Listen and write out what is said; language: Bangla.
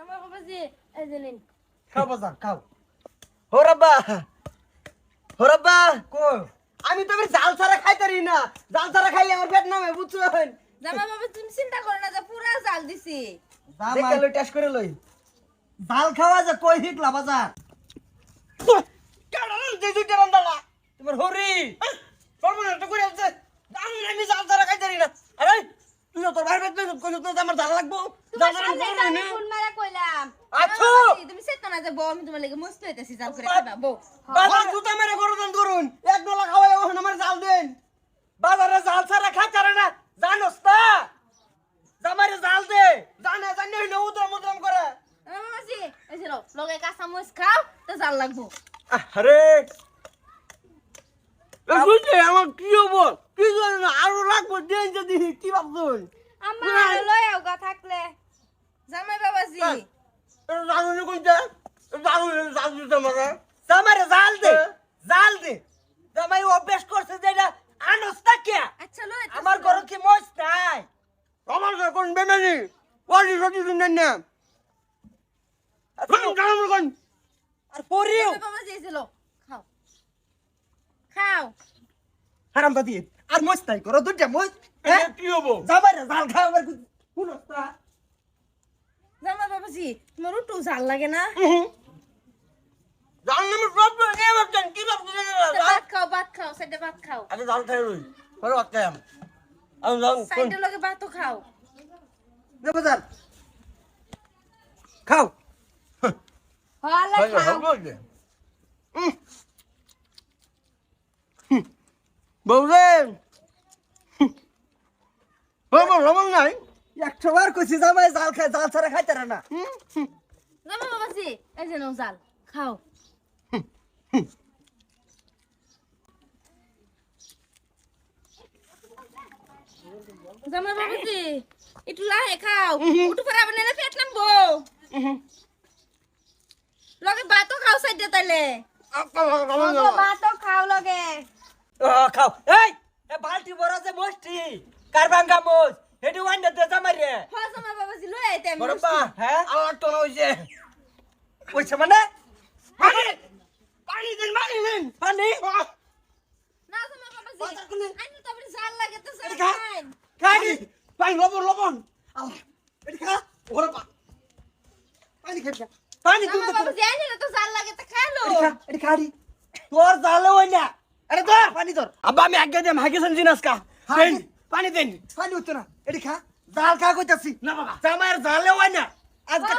আমার বাবাজি এই যে নিন খাও বাজার খাও হোরাব্বা হোরাব্বা কো আমি তো এবার জাল ছাড়া খাইতারি না, জাল ছাড়া খাইলে আমার পেট নামে বুঝছেন। জামা বাবা তুমি চিন্তা করো না যে পুরা জাল দিছি দেখে লই টেস্ট করে লই। জাল খাওয়া যে কই হিকলা বাজার কারণ যে দুইটা রান্দালা তোমার হরি সর্বনাশ করে আছে। আমি জাল ছাড়া খাইতারি না। আরে তুই তো তোর ভাই পেট নয় কইছ না আমার জাল লাগবো, জাল ছাড়া তোমার সাথে খাই আমি না। ফোন মারা কইলাম আচ্ছা। তুমি চেতো না যে বউ আমি তোমার লাগি মস্ত হইতাছি জাল করে খাবা বউ বাজার জুতা মেরে গরদান করুন, এক ডলা খাওয়াই ওখানে আমার জাল দেন। বাজারে জাল ছাড়া খাইতারে না জানোস না, জামাইরে জাল দে জানে জানে হইলো উদরম উদরম করে। আমার বাবাজি এই যে লগে কাঁচা মরিচ খাও তো জাল লাগবো আরে বুঝলে আমার কি হবো কি জানি না, আরো লাগবো দেন যদি কি ভাবছুন। আমার লয়াও গা থাকলে জামাই বাবাজি জানুনি কোনটা জানুনি জাল দিতে আমাকে জামাইরে জাল দে জাল দে। জামাই অভ্যাস করছে যেটা আনস না কে আচ্ছা লয় আমার ঘর কি মজ নাই, আমার ঘর কোন বেনানি ওয়ালি সতি শুনেন না আর পরিও বাবাজি এই যে খাও খাও হারাম দাদি আর মজ নাই করো দুইটা মজ কি হবো জামাইরে জাল খাওয়ার কোন অবস্থা। জামাই বাবাজি তোমার একটু জাল লাগে না জাল নামে সব নিয়ে ভাবছেন কি ভাবছেন। ভাত খাও সাইডে ভাত খাও আগে জাল খাই রই পরে ভাত খাই আমি জাল সাইডে লগে ভাতও খাও দেবো জাল খাও হলে খাও বউরে লবণ নাই 100 বার কইছি জামাই জাল খায়, জাল ছাড়া খাইতে না। জামাই বাবাজি এই যে নাও জাল খাও জামাই বাবাজি একটু লাহে খাও উঠু পরে আবার নেলে পেট নামবো লগে ভাতও খাও সাইডে তাইলে ভাতও খাও লগে খাও এই বালতি বড় যে মস্তি কারবাঙ্গা মোজ হেডি ওয়ান্ডা দে জামাই রে হ্যাঁ জামাই বাবাজি লই আইতে আমি বড়পা হ্যাঁ আমার তো না হইছে কইছে মানে পানি পানি দেন পানি না জামাই বাবাজি আইনি তো আপনি জাল লাগে তো জাল খা। খাই খাই পানি লবণ আল্লাহ এডি খা ওরে পানি খাই পানি তুই জামাই বাবাজি আইনি তো জাল লাগে তো খালো এডি খাড়ি তোর জালে হই না আরে ধর পানি ধর আব্বা আমি আগে দেম হাগেছেন জিনাস কা দেন পানি দেন পানি উত্তর না এডি খা জাল খা কইতাছি না বাবা জামাইয়ের জালে হই না আজকে